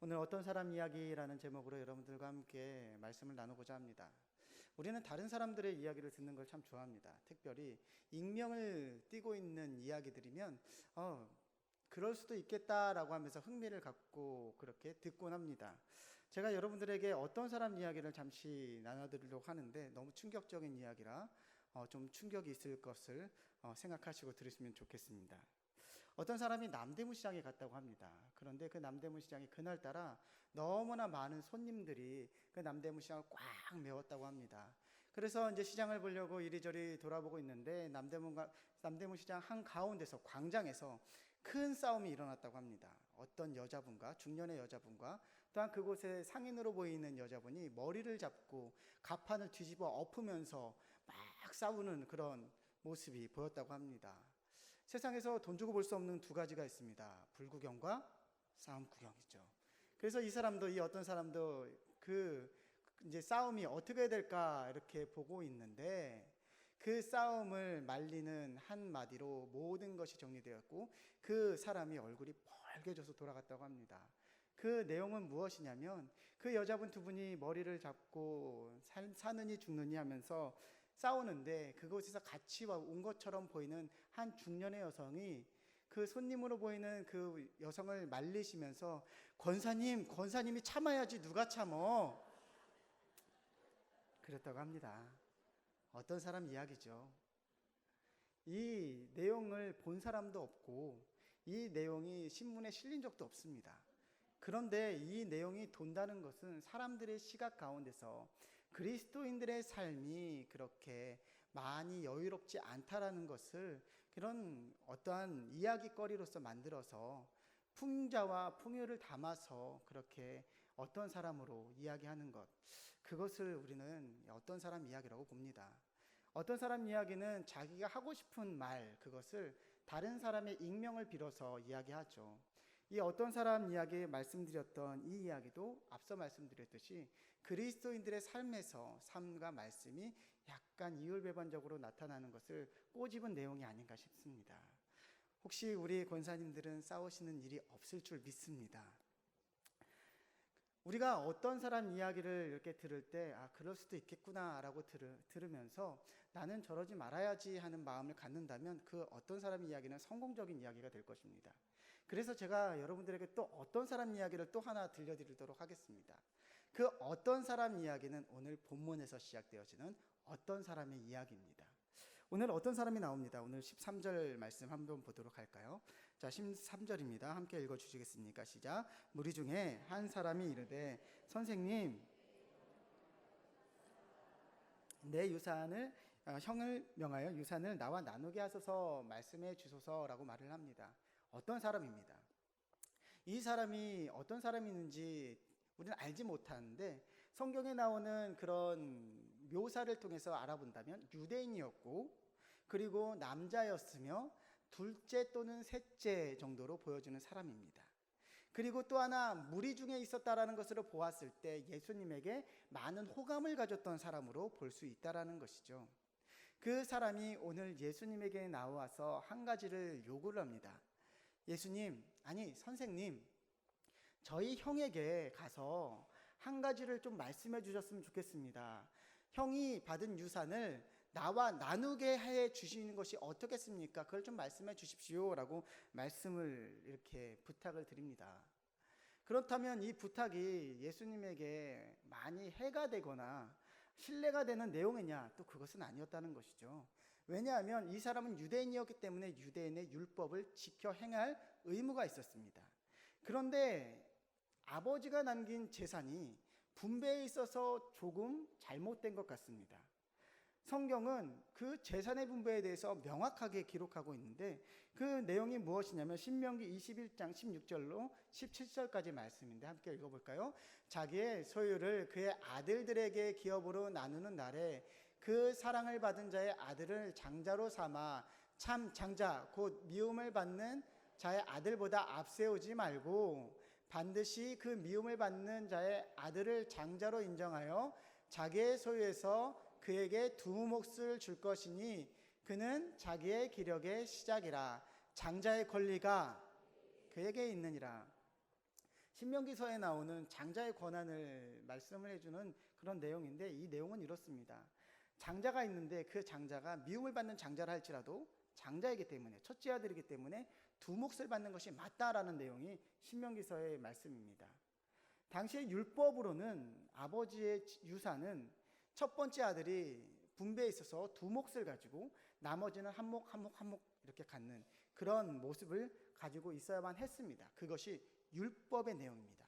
오늘 어떤 사람 이야기라는 제목으로 여러분들과 함께 말씀을 나누고자 합니다. 우리는 다른 사람들의 이야기를 듣는 걸 참 좋아합니다. 특별히 익명을 띠고 있는 이야기들이면 그럴 수도 있겠다라고 하면서 흥미를 갖고 그렇게 듣곤 합니다. 제가 여러분들에게 어떤 사람 이야기를 잠시 나눠드리려고 하는데 너무 충격적인 이야기라 좀 충격이 있을 것을 생각하시고 들으시면 좋겠습니다. 어떤 사람이 남대문 시장에 갔다고 합니다. 그런데 그 남대문 시장이 그날따라 너무나 많은 손님들이 그 남대문 시장을 꽉 메웠다고 합니다. 그래서 이제 시장을 보려고 이리저리 돌아보고 있는데 남대문 시장 한 가운데서 광장에서 큰 싸움이 일어났다고 합니다. 어떤 여자분과 중년의 여자분과 또한 그곳에 상인으로 보이는 여자분이 머리를 잡고 가판을 뒤집어 엎으면서 막 싸우는 그런 모습이 보였다고 합니다. 세상에서 돈 주고 볼 수 없는 두 가지가 있습니다. 불구경과 싸움 구경이죠. 그래서 이 어떤 사람도 이제 싸움이 어떻게 될까 이렇게 보고 있는데 그 싸움을 말리는 한마디로 모든 것이 정리되었고 그 사람이 얼굴이 벌개져서 돌아갔다고 합니다. 그 내용은 무엇이냐면 그 여자분 두 분이 머리를 잡고 사느니 죽느니 하면서 싸우는데 그곳에서 같이 온 것처럼 보이는 한 중년의 여성이 그 손님으로 보이는 그 여성을 말리시면서 권사님이 참아야지 누가 참어? 그랬다고 합니다. 어떤 사람 이야기죠. 이 내용을 본 사람도 없고 이 내용이 신문에 실린 적도 없습니다. 그런데 이 내용이 돈다는 것은 사람들의 시각 가운데서 그리스도인들의 삶이 그렇게 많이 여유롭지 않다라는 것을 그런 어떠한 이야기거리로서 만들어서 풍자와 풍요를 담아서 그렇게 어떤 사람으로 이야기하는 것, 그것을 우리는 어떤 사람 이야기라고 봅니다. 어떤 사람 이야기는 자기가 하고 싶은 말, 그것을 다른 사람의 익명을 빌어서 이야기하죠. 이 어떤 사람 이야기 말씀드렸던 이 이야기도 앞서 말씀드렸듯이 그리스도인들의 삶과 말씀이 약간 이율배반적으로 나타나는 것을 꼬집은 내용이 아닌가 싶습니다. 혹시 우리 권사님들은 싸우시는 일이 없을 줄 믿습니다. 우리가 어떤 사람 이야기를 이렇게 들을 때 그럴 수도 있겠구나라고 들으면서 나는 저러지 말아야지 하는 마음을 갖는다면 그 어떤 사람 이야기는 성공적인 이야기가 될 것입니다. 그래서 제가 여러분들에게 또 어떤 사람 이야기를 또 하나 들려드리도록 하겠습니다. 그 어떤 사람 이야기는 오늘 본문에서 시작되어지는 어떤 사람의 이야기입니다. 오늘 어떤 사람이 나옵니다. 오늘 13절 말씀 한번 보도록 할까요? 자, 13절입니다. 함께 읽어주시겠습니까? 시작. 무리 중에 한 사람이 이르되 선생님, 내 유산을 형을 명하여 유산을 나와 나누게 하소서 말씀해 주소서라고 말을 합니다. 어떤 사람입니다. 이 사람이 어떤 사람이있는지 우리는 알지 못하는데 성경에 나오는 그런 묘사를 통해서 알아본다면 유대인이었고 그리고 남자였으며 둘째 또는 셋째 정도로 보여주는 사람입니다. 그리고 또 하나 무리 중에 있었다라는 것으로 보았을 때 예수님에게 많은 호감을 가졌던 사람으로 볼 수 있다라는 것이죠. 그 사람이 오늘 예수님에게 나와서 한 가지를 요구를 합니다. 선생님, 저희 형에게 가서 한 가지를 좀 말씀해 주셨으면 좋겠습니다. 형이 받은 유산을 나와 나누게 해 주시는 것이 어떻겠습니까? 그걸 좀 말씀해 주십시오 라고 말씀을 이렇게 부탁을 드립니다. 그렇다면 이 부탁이 예수님에게 많이 해가 되거나 신뢰가 되는 내용이냐? 또 그것은 아니었다는 것이죠. 왜냐하면 이 사람은 유대인이었기 때문에 유대인의 율법을 지켜 행할 의무가 있었습니다. 그런데 아버지가 남긴 재산이 분배에 있어서 조금 잘못된 것 같습니다. 성경은 그 재산의 분배에 대해서 명확하게 기록하고 있는데 그 내용이 무엇이냐면 신명기 21장 16절로 17절까지 말씀인데 함께 읽어볼까요? 자기의 소유를 그의 아들들에게 기업으로 나누는 날에 그 사랑을 받은 자의 아들을 장자로 삼아 참 장자 곧 미움을 받는 자의 아들보다 앞세우지 말고 반드시 그 미움을 받는 자의 아들을 장자로 인정하여 자기의 소유에서 그에게 두 몫을 줄 것이니 그는 자기의 기력의 시작이라 장자의 권리가 그에게 있느니라. 신명기서에 나오는 장자의 권한을 말씀을 해주는 그런 내용인데, 이 내용은 이렇습니다. 장자가 있는데 그 장자가 미움을 받는 장자라 할지라도 장자이기 때문에, 첫째 아들이기 때문에 두 몫을 받는 것이 맞다라는 내용이 신명기서의 말씀입니다. 당시의 율법으로는 아버지의 유산은 첫 번째 아들이 분배에 있어서 두 몫을 가지고 나머지는 한 몫 이렇게 갖는 그런 모습을 가지고 있어야만 했습니다. 그것이 율법의 내용입니다.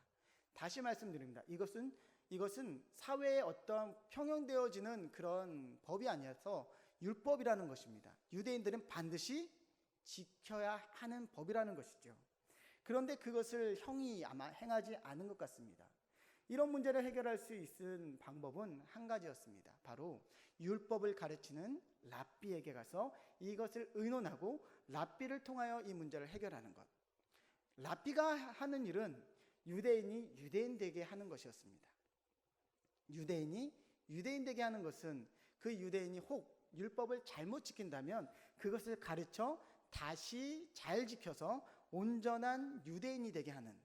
다시 말씀드립니다. 이것은 사회에 어떤 평형되어지는 그런 법이 아니어서 율법이라는 것입니다. 유대인들은 반드시 지켜야 하는 법이라는 것이죠. 그런데 그것을 형이 아마 행하지 않은 것 같습니다. 이런 문제를 해결할 수 있는 방법은 한 가지였습니다. 바로 율법을 가르치는 랍비에게 가서 이것을 의논하고 랍비를 통하여 이 문제를 해결하는 것. 랍비가 하는 일은 유대인이 유대인 되게 하는 것이었습니다. 유대인이 유대인 되게 하는 것은 그 유대인이 혹 율법을 잘못 지킨다면 그것을 가르쳐 다시 잘 지켜서 온전한 유대인이 되게 하는.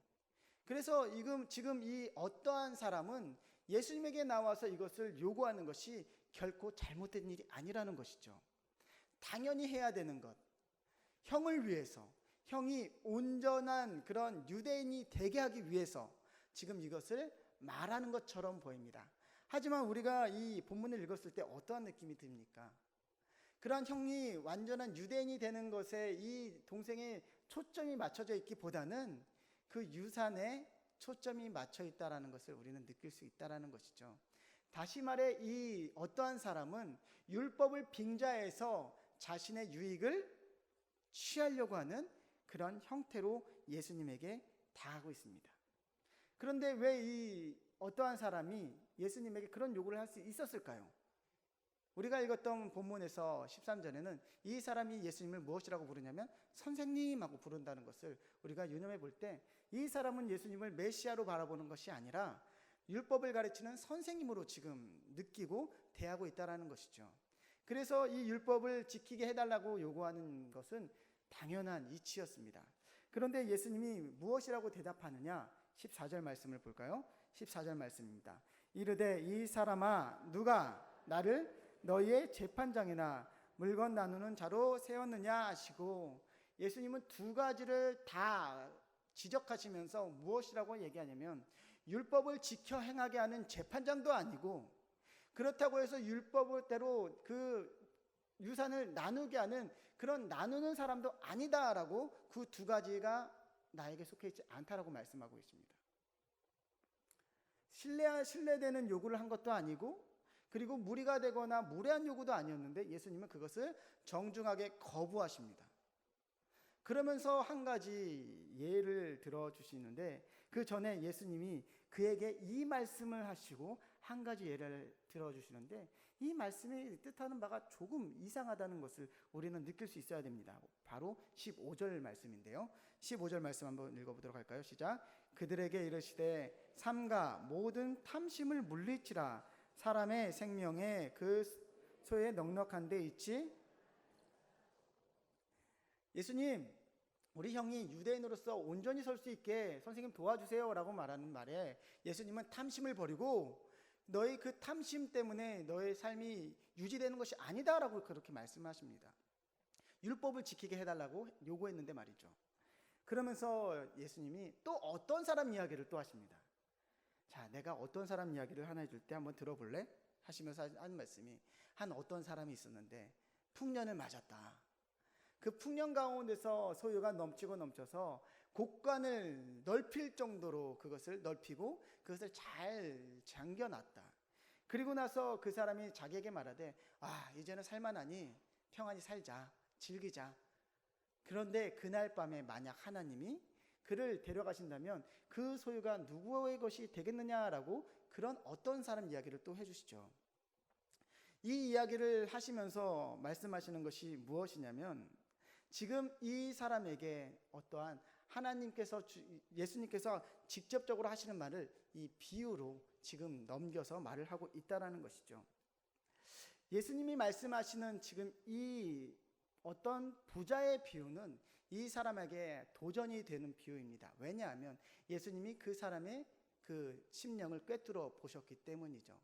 그래서 지금 이 어떠한 사람은 예수님에게 나와서 이것을 요구하는 것이 결코 잘못된 일이 아니라는 것이죠. 당연히 해야 되는 것. 형을 위해서, 형이 온전한 그런 유대인이 되게 하기 위해서 지금 이것을 말하는 것처럼 보입니다. 하지만 우리가 이 본문을 읽었을 때 어떠한 느낌이 듭니까? 그러한 형이 완전한 유대인이 되는 것에 이 동생의 초점이 맞춰져 있기보다는 그 유산에 초점이 맞춰 있다라는 것을 우리는 느낄 수 있다라는 것이죠. 다시 말해 이 어떠한 사람은 율법을 빙자해서 자신의 유익을 취하려고 하는 그런 형태로 예수님에게 다가가고 있습니다. 그런데 왜 이 어떠한 사람이 예수님에게 그런 요구를 할 수 있었을까요? 우리가 읽었던 본문에서 13절에는 이 사람이 예수님을 무엇이라고 부르냐면 선생님하고 부른다는 것을 우리가 유념해 볼 때, 이 사람은 예수님을 메시아로 바라보는 것이 아니라 율법을 가르치는 선생님으로 지금 느끼고 대하고 있다는 것이죠. 그래서 이 율법을 지키게 해달라고 요구하는 것은 당연한 이치였습니다. 그런데 예수님이 무엇이라고 대답하느냐? 14절 말씀을 볼까요? 14절 말씀입니다. 이르되 이 사람아, 누가 나를 너희의 재판장이나 물건 나누는 자로 세웠느냐 하시고, 예수님은 두 가지를 다 지적하시면서 무엇이라고 얘기하냐면 율법을 지켜 행하게 하는 재판장도 아니고, 그렇다고 해서 율법대로 그 유산을 나누게 하는 그런 나누는 사람도 아니다라고, 그 두 가지가 나에게 속해 있지 않다라고 말씀하고 있습니다. 신뢰되는 요구를 한 것도 아니고, 그리고 무리가 되거나 무례한 요구도 아니었는데 예수님은 그것을 정중하게 거부하십니다. 그러면서 한 가지 예를 들어주시는데, 그 전에 예수님이 그에게 이 말씀을 하시고 한 가지 예를 들어주시는데, 이 말씀이 뜻하는 바가 조금 이상하다는 것을 우리는 느낄 수 있어야 됩니다. 바로 15절 말씀인데요. 15절 말씀 한번 읽어보도록 할까요? 시작. 그들에게 이르시되 삼가 모든 탐심을 물리치라. 사람의 생명에 그 소에 넉넉한 데 있지. 예수님, 우리 형이 유대인으로서 온전히 설 수 있게 선생님 도와주세요 라고 말하는 말에 예수님은 탐심을 버리고 너희 그 탐심 때문에 너의 삶이 유지되는 것이 아니다 라고 그렇게 말씀하십니다. 율법을 지키게 해달라고 요구했는데 말이죠. 그러면서 예수님이 또 어떤 사람 이야기를 또 하십니다. 자, 내가 어떤 사람 이야기를 하나 해줄 때 한번 들어볼래? 하시면서 하는 말씀이, 한 어떤 사람이 있었는데 풍년을 맞았다. 그 풍년 가운데서 소유가 넘치고 넘쳐서 곡간을 넓힐 정도로 그것을 넓히고 그것을 잘 잠겨놨다. 그리고 나서 그 사람이 자기에게 말하되, 이제는 살만하니 평안히 살자, 즐기자. 그런데 그날 밤에 만약 하나님이 그를 데려가신다면 그 소유가 누구의 것이 되겠느냐라고 그런 어떤 사람 이야기를 또 해주시죠. 이 이야기를 하시면서 말씀하시는 것이 무엇이냐면, 지금 이 사람에게 어떠한 예수님께서 직접적으로 하시는 말을 이 비유로 지금 넘겨서 말을 하고 있다라는 것이죠. 예수님이 말씀하시는 지금 이 어떤 부자의 비유는 이 사람에게 도전이 되는 비유입니다. 왜냐하면 예수님이 그 사람의 그 심령을 꿰뚫어 보셨기 때문이죠.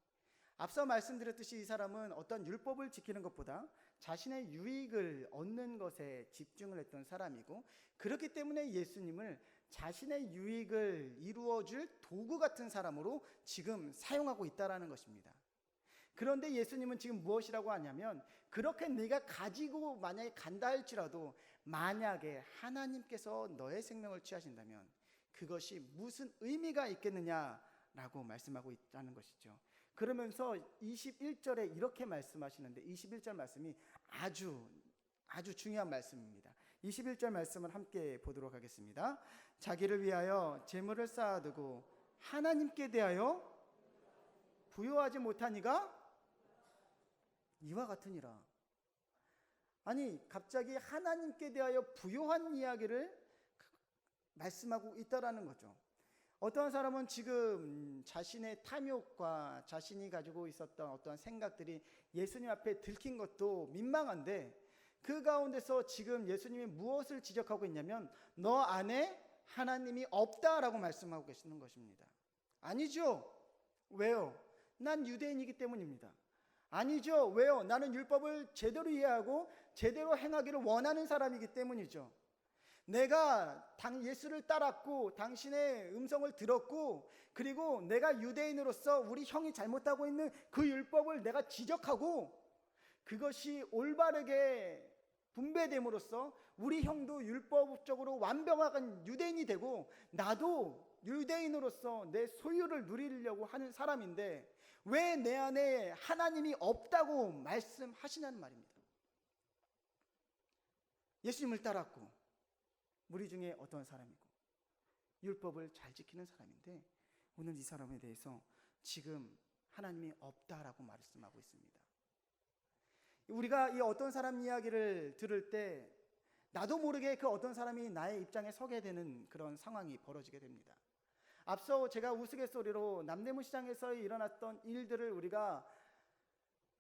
앞서 말씀드렸듯이 이 사람은 어떤 율법을 지키는 것보다 자신의 유익을 얻는 것에 집중을 했던 사람이고, 그렇기 때문에 예수님을 자신의 유익을 이루어줄 도구 같은 사람으로 지금 사용하고 있다는 것입니다. 그런데 예수님은 지금 무엇이라고 하냐면, 그렇게 네가 가지고 만약에 간다 할지라도 만약에 하나님께서 너의 생명을 취하신다면 그것이 무슨 의미가 있겠느냐라고 말씀하고 있다는 것이죠. 그러면서 21절에 이렇게 말씀하시는데, 21절 말씀이 아주 중요한 말씀입니다. 21절 말씀을 함께 보도록 하겠습니다. 자기를 위하여 재물을 쌓아두고 하나님께 대하여 부요하지 못한 이가 이와 같으니라. 아니, 갑자기 하나님께 대하여 부요한 이야기를 말씀하고 있다라는 거죠. 어떠한 사람은 지금 자신의 탐욕과 자신이 가지고 있었던 어떠한 생각들이 예수님 앞에 들킨 것도 민망한데, 그 가운데서 지금 예수님이 무엇을 지적하고 있냐면, 너 안에 하나님이 없다라고 말씀하고 계시는 것입니다. 아니죠. 왜요? 난 유대인이기 때문입니다. 아니죠. 왜요? 나는 율법을 제대로 이해하고 제대로 행하기를 원하는 사람이기 때문이죠. 내가 예수를 따랐고 당신의 음성을 들었고, 그리고 내가 유대인으로서 우리 형이 잘못하고 있는 그 율법을 내가 지적하고 그것이 올바르게 분배됨으로써 우리 형도 율법적으로 완벽한 유대인이 되고 나도 유대인으로서 내 소유를 누리려고 하는 사람인데, 왜 내 안에 하나님이 없다고 말씀하시냐는 말입니다. 예수님을 따랐고 우리 중에 어떤 사람이고 율법을 잘 지키는 사람인데, 오늘 이 사람에 대해서 지금 하나님이 없다라고 말씀하고 있습니다. 우리가 이 어떤 사람 이야기를 들을 때 나도 모르게 그 어떤 사람이 나의 입장에 서게 되는 그런 상황이 벌어지게 됩니다. 앞서 제가 우스갯소리로 남대문 시장에서 일어났던 일들을 우리가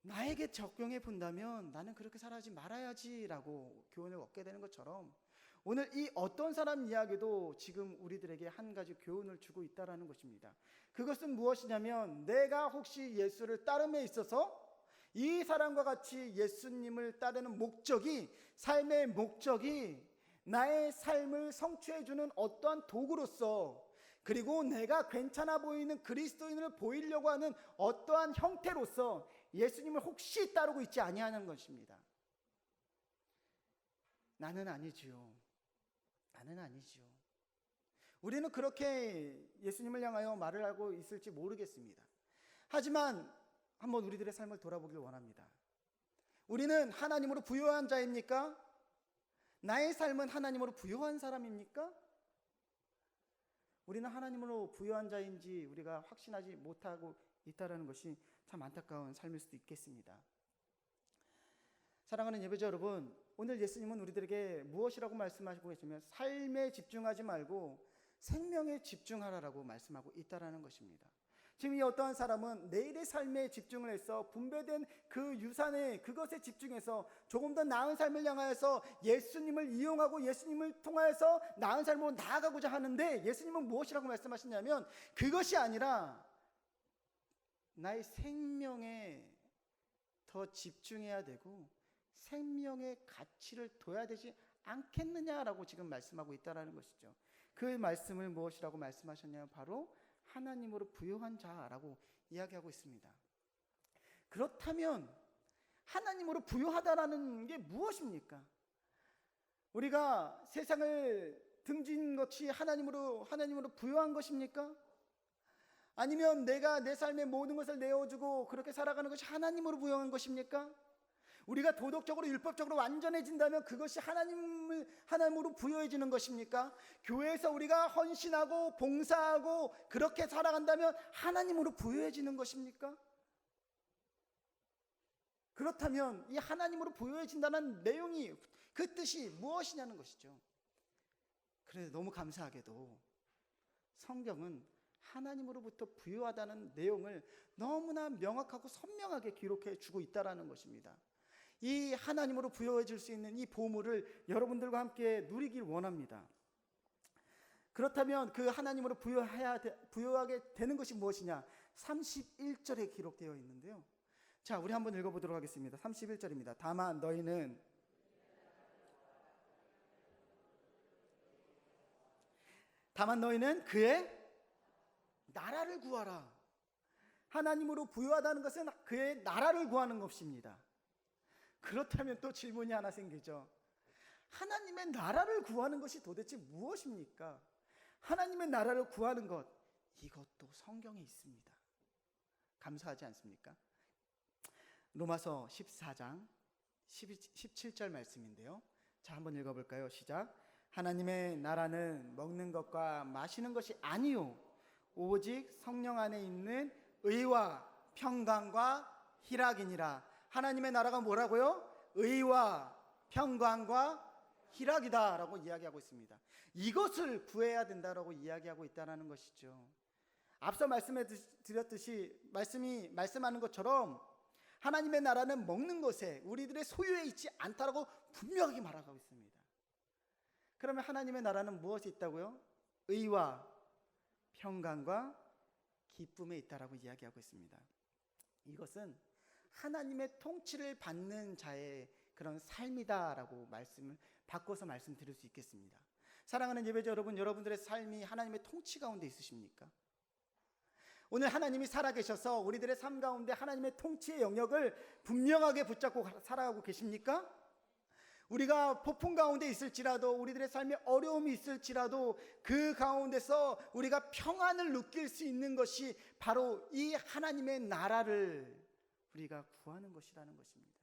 나에게 적용해 본다면 나는 그렇게 살아지 말아야지라고 교훈을 얻게 되는 것처럼, 오늘 이 어떤 사람 이야기도 지금 우리들에게 한 가지 교훈을 주고 있다는 것입니다. 그것은 무엇이냐면, 내가 혹시 예수를 따름에 있어서 이 사람과 같이 예수님을 따르는 목적이, 삶의 목적이 나의 삶을 성취해주는 어떠한 도구로서, 그리고 내가 괜찮아 보이는 그리스도인을 보이려고 하는 어떠한 형태로서 예수님을 혹시 따르고 있지 아니하는 것입니다. 나는 아니지요. 나는 아니지요. 우리는 그렇게 예수님을 향하여 말을 하고 있을지 모르겠습니다. 하지만 한번 우리들의 삶을 돌아보길 원합니다. 우리는 하나님으로 부요한 자입니까? 나의 삶은 하나님으로 부요한 사람입니까? 우리는 하나님으로 부요한 자인지 우리가 확신하지 못하고 있다는 것이 참 안타까운 삶일 수도 있겠습니다. 사랑하는 예배자 여러분, 오늘 예수님은 우리들에게 무엇이라고 말씀하시고 계시면, 삶에 집중하지 말고 생명에 집중하라라고 말씀하고 있다는 것입니다. 지금 이 어떠한 사람은 내일의 삶에 집중을 해서 분배된 그 유산에, 그것에 집중해서 조금 더 나은 삶을 향하여서 예수님을 이용하고 예수님을 통하여서 나은 삶으로 나아가고자 하는데, 예수님은 무엇이라고 말씀하시냐면, 그것이 아니라 나의 생명에 더 집중해야 되고 생명의 가치를 둬야 되지 않겠느냐라고 지금 말씀하고 있다는 것이죠. 그 말씀을 무엇이라고 말씀하셨냐면 바로 하나님으로 부요한 자라고 이야기하고 있습니다. 그렇다면 하나님으로 부요하다라는 게 무엇입니까? 우리가 세상을 등진 것이 하나님으로 부요한 것입니까? 아니면 내가 내 삶의 모든 것을 내어주고 그렇게 살아가는 것이 하나님으로 부요한 것입니까? 우리가 도덕적으로 율법적으로 완전해진다면 그것이 하나님으로 부요해지는 것입니까? 교회에서 우리가 헌신하고 봉사하고 그렇게 살아간다면 하나님으로 부요해지는 것입니까? 그렇다면 이 하나님으로 부요해진다는 내용이, 그 뜻이 무엇이냐는 것이죠. 그런데 너무 감사하게도 성경은 하나님으로부터 부요하다는 내용을 너무나 명확하고 선명하게 기록해 주고 있다는 것입니다. 이 하나님으로 부여해질 수 있는 이 보물을 여러분들과 함께 누리길 원합니다. 그렇다면 그 하나님으로 부여하게 되는 것이 무엇이냐? 31절에 기록되어 있는데요. 자, 우리 한번 읽어보도록 하겠습니다. 31절입니다. 다만 너희는 그의 나라를 구하라. 하나님으로 부여하다는 것은 그의 나라를 구하는 것입니다. 그렇다면 또 질문이 하나 생기죠. 하나님의 나라를 구하는 것이 도대체 무엇입니까? 하나님의 나라를 구하는 것, 이것도 성경에 있습니다. 감사하지 않습니까? 로마서 14장 17절 말씀인데요. 자, 한번 읽어볼까요? 시작. 하나님의 나라는 먹는 것과 마시는 것이 아니요 오직 성령 안에 있는 의와 평강과 희락이니라. 하나님의 나라가 뭐라고요? 의와 평강과 희락이다 라고 이야기하고 있습니다. 이것을 구해야 된다라고 이야기하고 있다는 것이죠. 앞서 말씀하는 것처럼 하나님의 나라는 먹는 것에 우리들의 소유에 있지 않다라고 분명하게 말하고 있습니다. 그러면 하나님의 나라는 무엇이 있다고요? 의와 평강과 기쁨에 있다라고 이야기하고 있습니다. 이것은 하나님의 통치를 받는 자의 그런 삶이다라고 바꿔서 말씀드릴 수 있겠습니다. 사랑하는 예배자 여러분, 여러분들의 삶이 하나님의 통치 가운데 있으십니까? 오늘 하나님이 살아계셔서 우리들의 삶 가운데 하나님의 통치의 영역을 분명하게 붙잡고 살아가고 계십니까? 우리가 폭풍 가운데 있을지라도, 우리들의 삶에 어려움이 있을지라도 그 가운데서 우리가 평안을 느낄 수 있는 것이 바로 이 하나님의 나라를 우리가 구하는 것이라는 것입니다.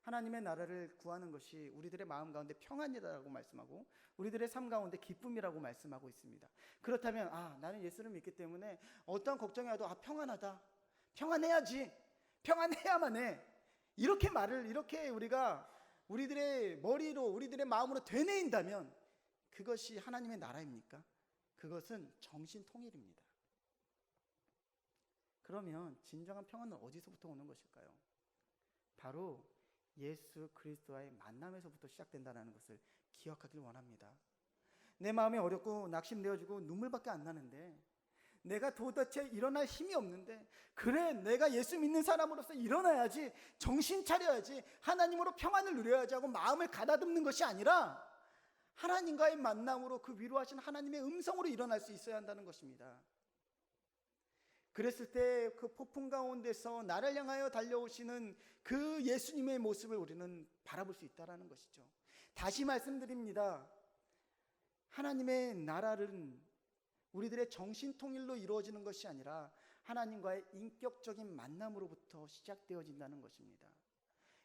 하나님의 나라를 구하는 것이 우리들의 마음 가운데 평안이라고 말씀하고 우리들의 삶 가운데 기쁨이라고 말씀하고 있습니다. 그렇다면 나는 예수를 믿기 때문에 어떠한 걱정이 와도 평안하다, 평안해야지, 평안해야만 해, 이렇게 우리가 우리들의 머리로 우리들의 마음으로 되뇌인다면 그것이 하나님의 나라입니까? 그것은 정신통일입니다. 그러면 진정한 평안은 어디서부터 오는 것일까요? 바로 예수 그리스도와의 만남에서부터 시작된다는 것을 기억하길 원합니다. 내 마음이 어렵고 낙심되어지고 눈물밖에 안 나는데, 내가 도대체 일어날 힘이 없는데, 그래 내가 예수 믿는 사람으로서 일어나야지, 정신 차려야지, 하나님으로 평안을 누려야지 하고 마음을 가다듬는 것이 아니라 하나님과의 만남으로 그 위로하신 하나님의 음성으로 일어날 수 있어야 한다는 것입니다. 그랬을 때 그 폭풍 가운데서 나를 향하여 달려오시는 그 예수님의 모습을 우리는 바라볼 수 있다는 것이죠. 다시 말씀드립니다. 하나님의 나라는 우리들의 정신통일로 이루어지는 것이 아니라 하나님과의 인격적인 만남으로부터 시작되어진다는 것입니다.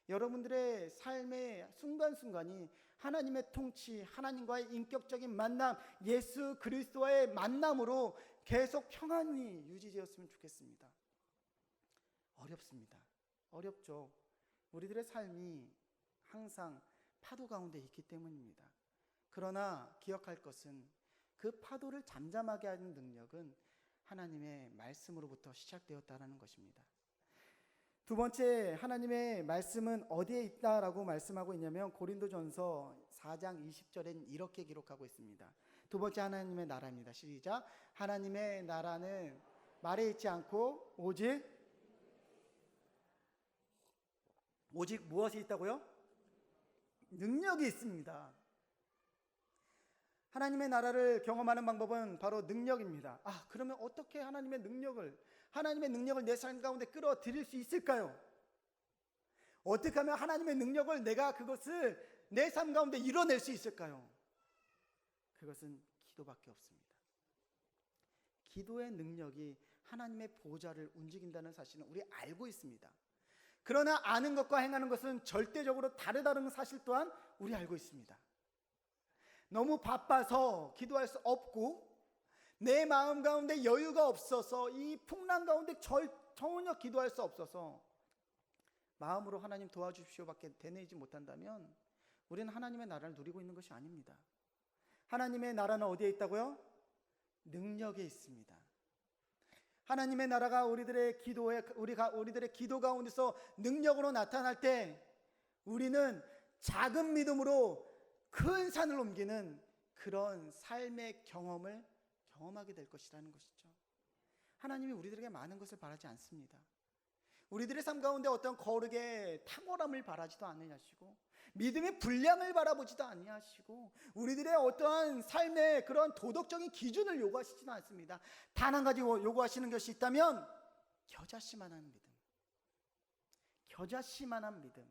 여러분들의 삶의 순간순간이 하나님의 통치, 하나님과의 인격적인 만남, 예수 그리스도와의 만남으로 계속 평안이 유지되었으면 좋겠습니다. 어렵습니다. 어렵죠. 우리들의 삶이 항상 파도 가운데 있기 때문입니다. 그러나 기억할 것은 그 파도를 잠잠하게 하는 능력은 하나님의 말씀으로부터 시작되었다는 것입니다. 두 번째, 하나님의 말씀은 어디에 있다라고 말씀하고 있냐면 고린도전서 4장 20절엔 이렇게 기록하고 있습니다. 두 번째 하나님의 나라입니다. 시작. 하나님의 나라는 말에 있지 않고 오직 무엇이 있다고요? 능력이 있습니다. 하나님의 나라를 경험하는 방법은 바로 능력입니다. 그러면 어떻게 하나님의 능력을 내 삶 가운데 끌어들일 수 있을까요? 어떻게 하면 하나님의 능력을 내가 그것을 내 삶 가운데 이뤄낼 수 있을까요? 그것은 기도밖에 없습니다. 기도의 능력이 하나님의 보좌를 움직인다는 사실은 우리 알고 있습니다. 그러나 아는 것과 행하는 것은 절대적으로 다르다는 사실 또한 우리 알고 있습니다. 너무 바빠서 기도할 수 없고, 내 마음 가운데 여유가 없어서 이 풍랑 가운데 전혀 기도할 수 없어서 마음으로 하나님 도와주십시오 밖에 되뇌이지 못한다면 우리는 하나님의 나라를 누리고 있는 것이 아닙니다. 하나님의 나라는 어디에 있다고요? 능력에 있습니다. 하나님의 나라가 우리들의 기도 가운데서 능력으로 나타날 때 우리는 작은 믿음으로 큰 산을 옮기는 그런 삶의 경험하게 될 것이라는 것이죠. 하나님이 우리들에게 많은 것을 바라지 않습니다. 우리들의 삶 가운데 어떤 거룩의 탁월함을 바라지도 않으시고 믿음의 분량을 바라보지도 아니하시고 우리들의 어떠한 삶의 그런 도덕적인 기준을 요구하시지는 않습니다. 단 한 가지 요구하시는 것이 있다면 겨자씨만한 믿음, 겨자씨만한 믿음.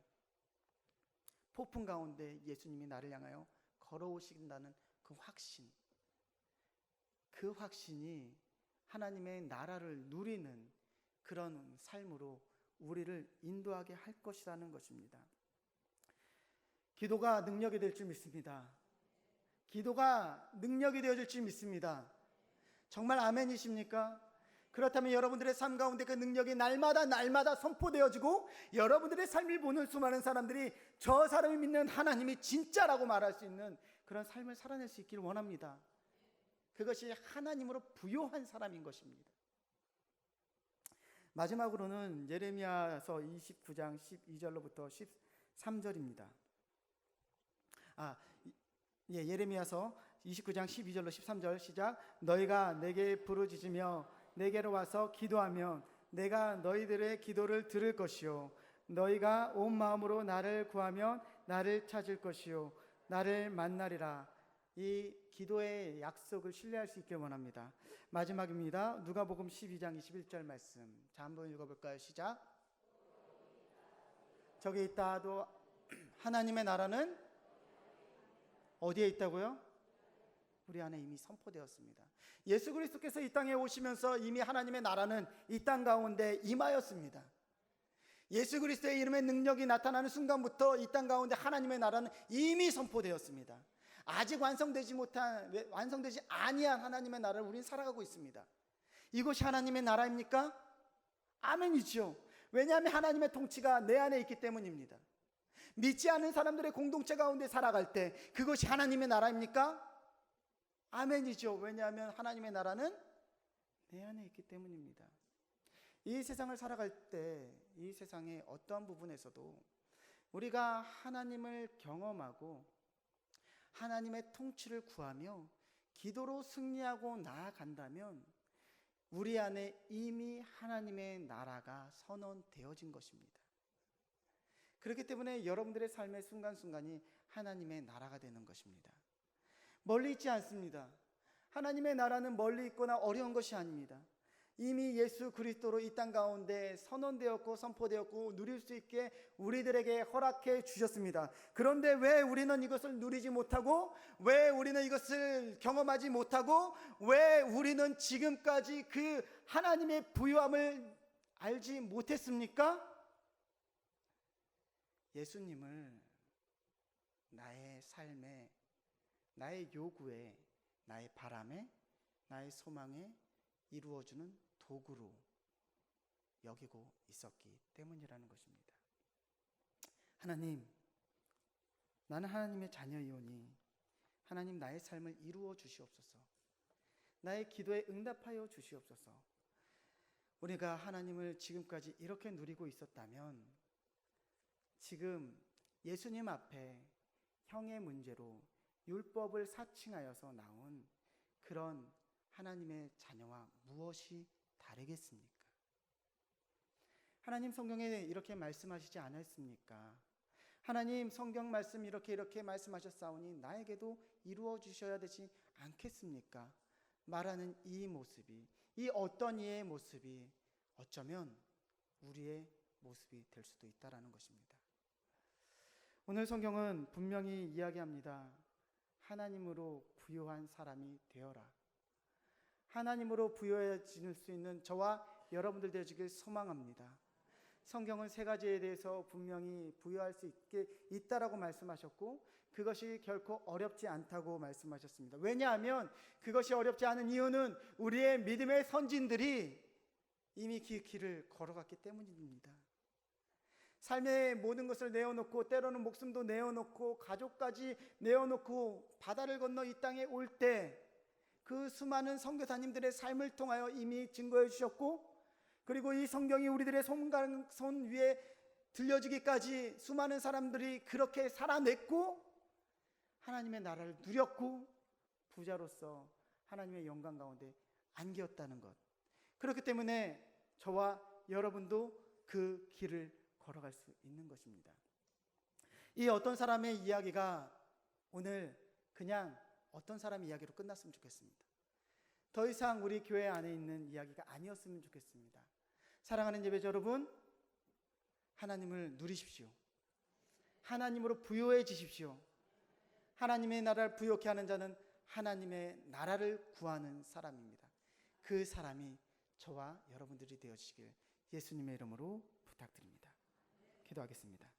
폭풍 가운데 예수님이 나를 향하여 걸어오신다는 그 확신이 하나님의 나라를 누리는 그런 삶으로 우리를 인도하게 할 것이라는 것입니다. 기도가 능력이 될 줄 믿습니다. 기도가 능력이 되어질 줄 믿습니다. 정말 아멘이십니까? 그렇다면 여러분들의 삶 가운데 그 능력이 날마다 선포되어지고 여러분들의 삶을 보는 수많은 사람들이 저 사람이 믿는 하나님이 진짜라고 말할 수 있는 그런 삶을 살아낼 수 있기를 원합니다. 그것이 하나님으로 부요한 사람인 것입니다. 마지막으로는 예레미야서 29장 12절로부터 13절입니다. 예레미야서 29장 12절로 13절 시작. 너희가 내게 부르짖으며 내게로 와서 기도하면 내가 너희들의 기도를 들을 것이요 너희가 온 마음으로 나를 구하면 나를 찾을 것이요 나를 만나리라. 이 기도의 약속을 신뢰할 수 있길 원합니다. 마지막입니다. 누가복음 12장 21절 말씀. 자, 한번 읽어볼까요? 시작. 저기 있다도 하나님의 나라는 어디에 있다고요? 우리 안에 이미 선포되었습니다. 예수 그리스도께서 이 땅에 오시면서 이미 하나님의 나라는 이 땅 가운데 임하였습니다. 예수 그리스도의 이름의 능력이 나타나는 순간부터 이 땅 가운데 하나님의 나라는 이미 선포되었습니다. 아직 완성되지 아니한 하나님의 나라를 우리는 살아가고 있습니다. 이것이 하나님의 나라입니까? 아멘이죠. 왜냐하면 하나님의 통치가 내 안에 있기 때문입니다. 믿지 않은 사람들의 공동체 가운데 살아갈 때 그것이 하나님의 나라입니까? 아멘이죠. 왜냐하면 하나님의 나라는 내 안에 있기 때문입니다. 이 세상을 살아갈 때 이 세상의 어떠한 부분에서도 우리가 하나님을 경험하고 하나님의 통치를 구하며 기도로 승리하고 나아간다면 우리 안에 이미 하나님의 나라가 선언되어진 것입니다. 그렇기 때문에 여러분들의 삶의 순간순간이 하나님의 나라가 되는 것입니다. 멀리 있지 않습니다. 하나님의 나라는 멀리 있거나 어려운 것이 아닙니다. 이미 예수 그리스도로 이 땅 가운데 선언되었고 선포되었고 누릴 수 있게 우리들에게 허락해 주셨습니다. 그런데 왜 우리는 이것을 누리지 못하고, 왜 우리는 이것을 경험하지 못하고, 왜 우리는 지금까지 그 하나님의 부유함을 알지 못했습니까? 예수님을 나의 삶에, 나의 요구에, 나의 바람에, 나의 소망에 이루어주는 도구로 여기고 있었기 때문이라는 것입니다. 하나님, 나는 하나님의 자녀이오니 하나님 나의 삶을 이루어 주시옵소서. 나의 기도에 응답하여 주시옵소서. 우리가 하나님을 지금까지 이렇게 누리고 있었다면 지금 예수님 앞에 형의 문제로 율법을 사칭하여서 나온 그런 하나님의 자녀와 무엇이 다르겠습니까? 하나님 성경에 이렇게 말씀하시지 않았습니까? 하나님 성경 말씀 이렇게 말씀하셨사오니 나에게도 이루어 주셔야 되지 않겠습니까? 말하는 이 모습이, 이 어떤 이의 모습이 어쩌면 우리의 모습이 될 수도 있다라는 것입니다. 오늘 성경은 분명히 이야기합니다. 하나님으로 부요한 사람이 되어라. 하나님으로 부요해질 수 있는 저와 여러분들 되시길 소망합니다. 성경은 세 가지에 대해서 분명히 부요할 수 있다라고 말씀하셨고 그것이 결코 어렵지 않다고 말씀하셨습니다. 왜냐하면 그것이 어렵지 않은 이유는 우리의 믿음의 선진들이 이미 그 길을 걸어갔기 때문입니다. 삶의 모든 것을 내어놓고 때로는 목숨도 내어놓고 가족까지 내어놓고 바다를 건너 이 땅에 올 때 그 수많은 선교사님들의 삶을 통하여 이미 증거해 주셨고, 그리고 이 성경이 우리들의 손 위에 들려지기까지 수많은 사람들이 그렇게 살아냈고 하나님의 나라를 누렸고 부자로서 하나님의 영광 가운데 안기었다는 것. 그렇기 때문에 저와 여러분도 그 길을 걸어갈 수 있는 것입니다. 이 어떤 사람의 이야기가 오늘 그냥 어떤 사람의 이야기로 끝났으면 좋겠습니다. 더 이상 우리 교회 안에 있는 이야기가 아니었으면 좋겠습니다. 사랑하는 예배자 여러분, 하나님을 누리십시오. 하나님으로 부요해지십시오. 하나님의 나라를 부요케 하는 자는 하나님의 나라를 구하는 사람입니다. 그 사람이 저와 여러분들이 되어주시길 예수님의 이름으로 부탁드립니다. 기도하겠습니다.